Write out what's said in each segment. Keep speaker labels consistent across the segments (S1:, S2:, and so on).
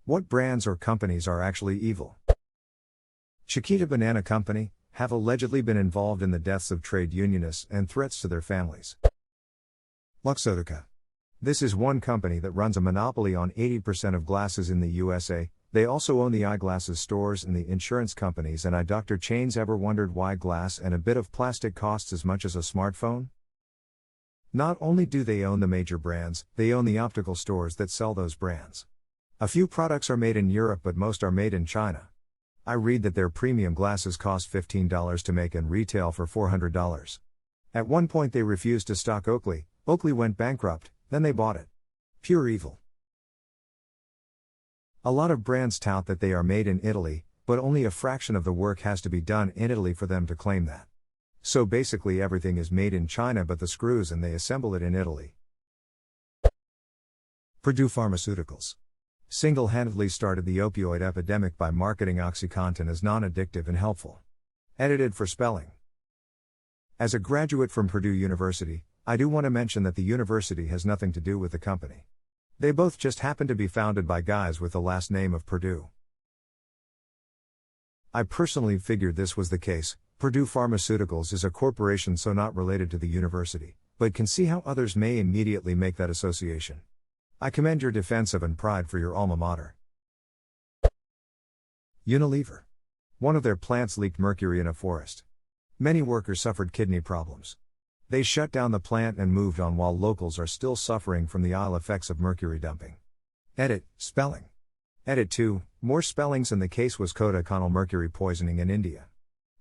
S1: What brands or companies are actually evil? Chiquita Banana Company have allegedly been involved in the deaths of trade unionists and threats to their families. Luxottica. This is one company that runs a monopoly on 80% of glasses in the USA. They also own the eyeglasses stores and the insurance companies and eye doctor chains. Ever wondered why glass and a bit of plastic costs as much as a smartphone? Not only do they own the major brands, they own the optical stores that sell those brands. A few products are made in Europe, but most are made in China. I read that their premium glasses cost $15 to make and retail for $400. At one point they refused to stock Oakley. Oakley went bankrupt, then they bought it. Pure evil. A lot of brands tout that they are made in Italy, but only a fraction of the work has to be done in Italy for them to claim that. So basically everything is made in China but the screws, and they assemble it in Italy. Purdue Pharmaceuticals single-handedly started the opioid epidemic by marketing OxyContin as non-addictive and helpful. Edited for spelling. As a graduate from Purdue University, I do want to mention that the university has nothing to do with the company. They both just happen to be founded by guys with the last name of Purdue. I personally figured this was the case. Purdue Pharmaceuticals is a corporation, so not related to the university, but can see how others may immediately make that association. I commend your defense of and pride for your alma mater. Unilever. One of their plants leaked mercury in a forest. Many workers suffered kidney problems. They shut down the plant and moved on while locals are still suffering from the ill effects of mercury dumping. Edit, spelling. Edit 2, more spellings, and the case was Kodaikanal mercury poisoning in India.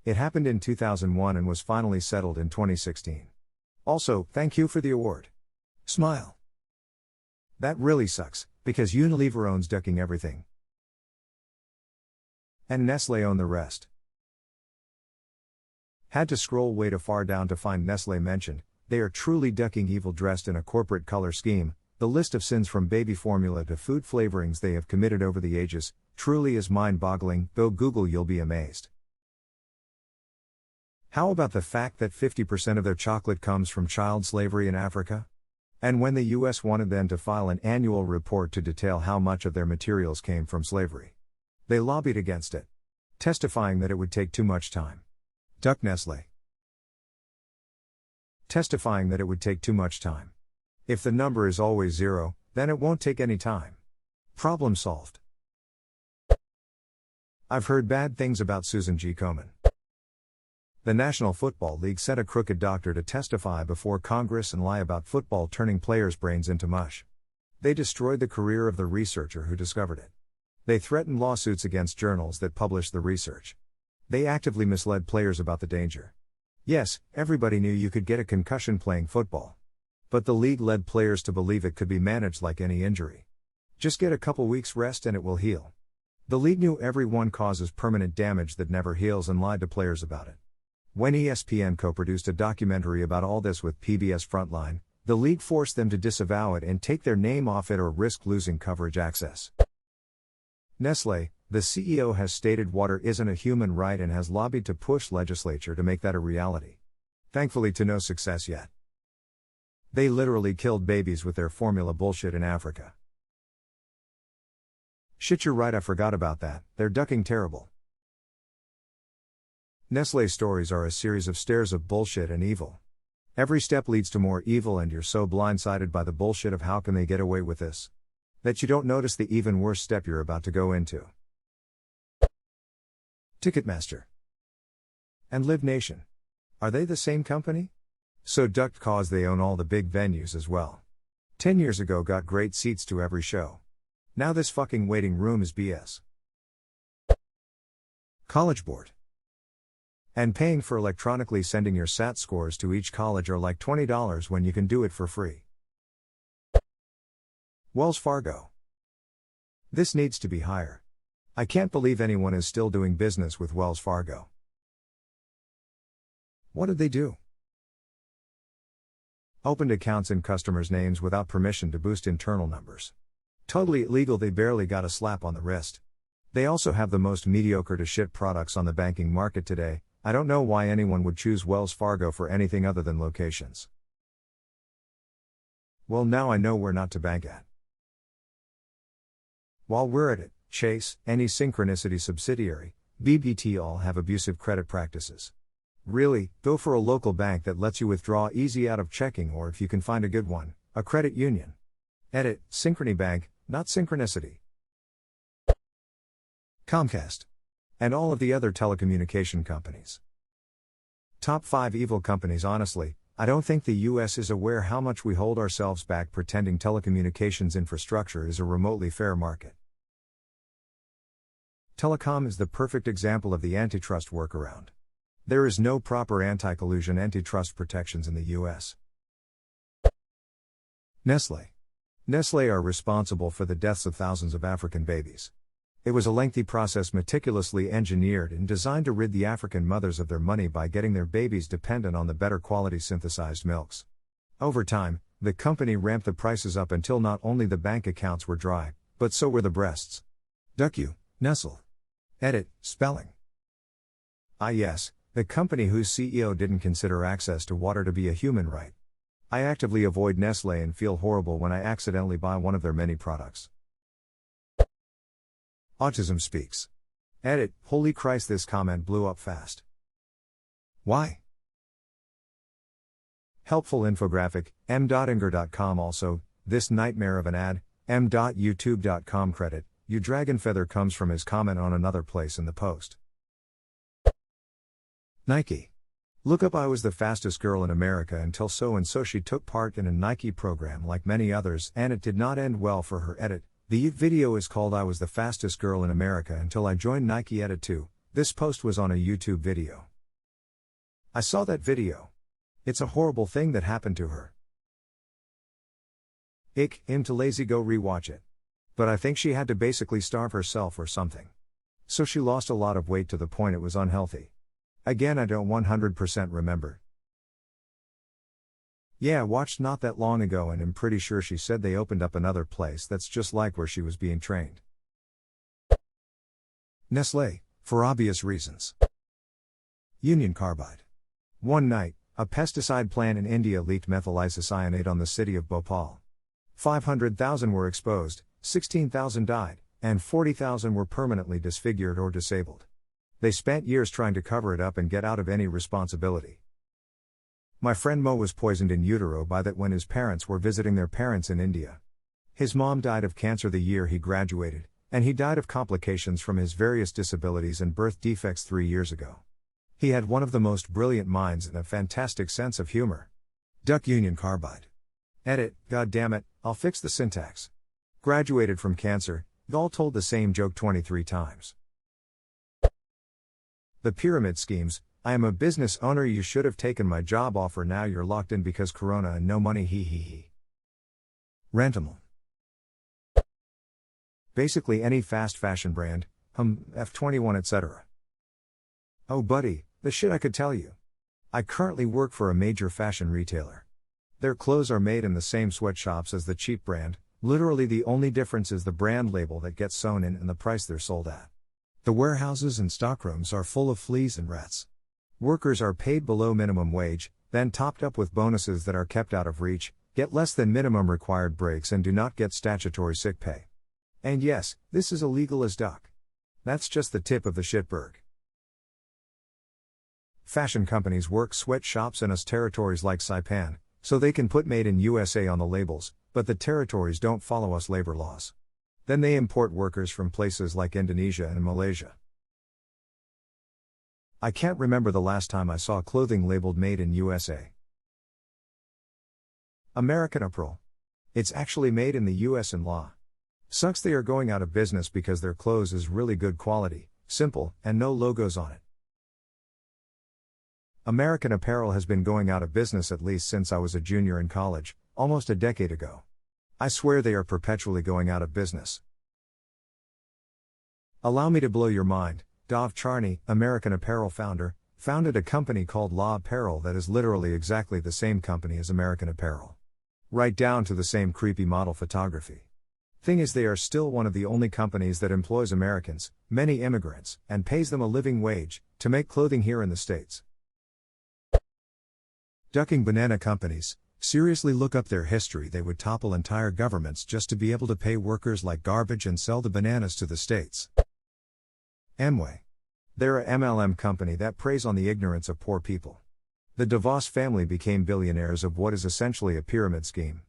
S1: It happened in 2001 and was finally settled in 2016. Also, thank you for the award. Smile. That really sucks, because Unilever owns ducking everything. And Nestlé own the rest. Had to scroll way too far down to find Nestlé mentioned. They are truly ducking evil dressed in a corporate color scheme. The list of sins from baby formula to food flavorings they have committed over the ages truly is mind-boggling. Go Google, you'll be amazed. How about the fact that 50% of their chocolate comes from child slavery in Africa? And when the US wanted them to file an annual report to detail how much of their materials came from slavery, they lobbied against it, testifying that it would take too much time. Duck Nestlé. Testifying that it would take too much time. If the number is always 0, then it won't take any time. Problem solved. I've heard bad things about Susan G. Komen. The National Football League sent a crooked doctor to testify before Congress and lie about football turning players' brains into mush. They destroyed the career of the researcher who discovered it. They threatened lawsuits against journals that published the research. They actively misled players about the danger. Yes, everybody knew you could get a concussion playing football. But the league led players to believe it could be managed like any injury. Just get a couple weeks rest and it will heal. The league knew everyone causes permanent damage that never heals and lied to players about it. When ESPN co-produced a documentary about all this with PBS Frontline, the league forced them to disavow it and take their name off it or risk losing coverage access. Nestlé, the CEO has stated water isn't a human right and has lobbied to push legislature to make that a reality. Thankfully to no success yet. They literally killed babies with their formula bullshit in Africa. Shit, you're right, I forgot about that. They're ducking terrible. Nestlé stories are a series of stares of bullshit and evil. Every step leads to more evil, and you're so blindsided by the bullshit of how can they get away with this, that you don't notice the even worse step you're about to go into. Ticketmaster and Live Nation. Are they the same company? So ducked cause they own all the big venues as well. 10 years ago got great seats to every show. Now this fucking waiting room is BS. College Board. And paying for electronically sending your SAT scores to each college are like $20 when you can do it for free. Wells Fargo. This needs to be higher. I can't believe anyone is still doing business with Wells Fargo. What did they do? Opened accounts in customers' names without permission to boost internal numbers. Totally illegal. They barely got a slap on the wrist. They also have the most mediocre to shit products on the banking market today. I don't know why anyone would choose Wells Fargo for anything other than locations. Well, now I know where not to bank at. While we're at it, Chase, any Synchronicity subsidiary, BBT all have abusive credit practices. Really, go for a local bank that lets you withdraw easy out of checking, or if you can find a good one, a credit union. Edit, Synchrony Bank, not Synchronicity. Comcast. And all of the other telecommunication companies. Top 5 evil companies. Honestly, I don't think the US is aware how much we hold ourselves back pretending telecommunications infrastructure is a remotely fair market. Telecom is the perfect example of the antitrust workaround. There is no proper anti-collusion antitrust protections in the US. Nestlé. Nestlé are responsible for the deaths of thousands of African babies. It was a lengthy process meticulously engineered and designed to rid the African mothers of their money by getting their babies dependent on the better quality synthesized milks. Over time, the company ramped the prices up until not only the bank accounts were dry, but so were the breasts. Duck you, Nestle. Edit, spelling. Yes, the company whose CEO didn't consider access to water to be a human right. I actively avoid Nestlé and feel horrible when I accidentally buy one of their many products. Autism Speaks. Edit, holy Christ, this comment blew up fast. Why? Helpful infographic, m.inger.com. Also, this nightmare of an ad, m.youtube.com. Credit, you dragon feather, comes from his comment on another place in the post. Nike. Look up, I was the fastest girl in America until so and so she took part in a Nike program like many others and it did not end well for her. Edit, the video is called I was the fastest girl in America until I joined Nike. Edit 2, this post was on a YouTube video. I saw that video. It's a horrible thing that happened to her. I'm too lazy, go rewatch it. But I think she had to basically starve herself or something. So she lost a lot of weight to the point it was unhealthy. Again, I don't 100% remember. Yeah, I watched not that long ago and I'm pretty sure she said they opened up another place that's just like where she was being trained. Nestlé, for obvious reasons. Union Carbide. One night, a pesticide plant in India leaked methyl isocyanate on the city of Bhopal. 500,000 were exposed, 16,000 died, and 40,000 were permanently disfigured or disabled. They spent years trying to cover it up and get out of any responsibility. My friend Mo was poisoned in utero by that when his parents were visiting their parents in India. His mom died of cancer the year he graduated, and he died of complications from his various disabilities and birth defects 3 years ago. He had one of the most brilliant minds and a fantastic sense of humor. Duck Union Carbide. Edit, God damn it, I'll fix the syntax. Graduated from cancer, all told the same joke 23 times. The pyramid schemes. I am a business owner, you should have taken my job offer, now you're locked in because corona and no money, he he he. Rantimal. Basically any fast fashion brand, F21 etc. Oh buddy, the shit I could tell you. I currently work for a major fashion retailer. Their clothes are made in the same sweatshops as the cheap brand, literally the only difference is the brand label that gets sewn in and the price they're sold at. The warehouses and stockrooms are full of fleas and rats. Workers are paid below minimum wage, then topped up with bonuses that are kept out of reach, get less than minimum required breaks and do not get statutory sick pay. And yes, this is illegal as duck. That's just the tip of the shitberg. Fashion companies work sweatshops in us territories like Saipan, so they can put Made in USA on the labels, but the territories don't follow us labor laws. Then they import workers from places like Indonesia and Malaysia. I can't remember the last time I saw clothing labeled Made in USA. American Apparel. It's actually made in the US in law. Sucks they are going out of business because their clothes is really good quality, simple, and no logos on it. American Apparel has been going out of business at least since I was a junior in college, almost a decade ago. I swear they are perpetually going out of business. Allow me to blow your mind. Dov Charney, American Apparel founder, founded a company called Law Apparel that is literally exactly the same company as American Apparel. Right down to the same creepy model photography. Thing is, they are still one of the only companies that employs Americans, many immigrants, and pays them a living wage, to make clothing here in the States. Ducking banana companies. Seriously look up their history. They would topple entire governments just to be able to pay workers like garbage and sell the bananas to the states. Amway. They're a MLM company that preys on the ignorance of poor people. The DeVos family became billionaires of what is essentially a pyramid scheme.